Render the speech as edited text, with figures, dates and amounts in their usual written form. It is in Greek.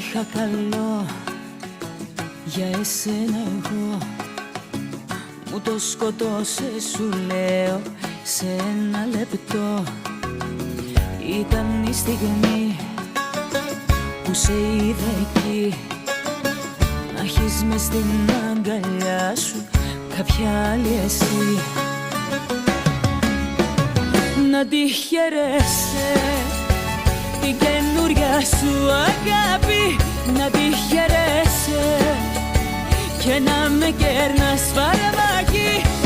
είχα καλό για εσένα εγώ, μου το σκοτώσες σου λέω σε ένα λεπτό. Ήταν η στιγμή που σε είδα εκεί, να έχεις μες στην αγκαλιά σου κάποια άλλη εσύ. Να τη χαιρέσαι την καινούρια σου αγάπη, να τη χαιρέσαι και να με κέρνας φαρμάκι.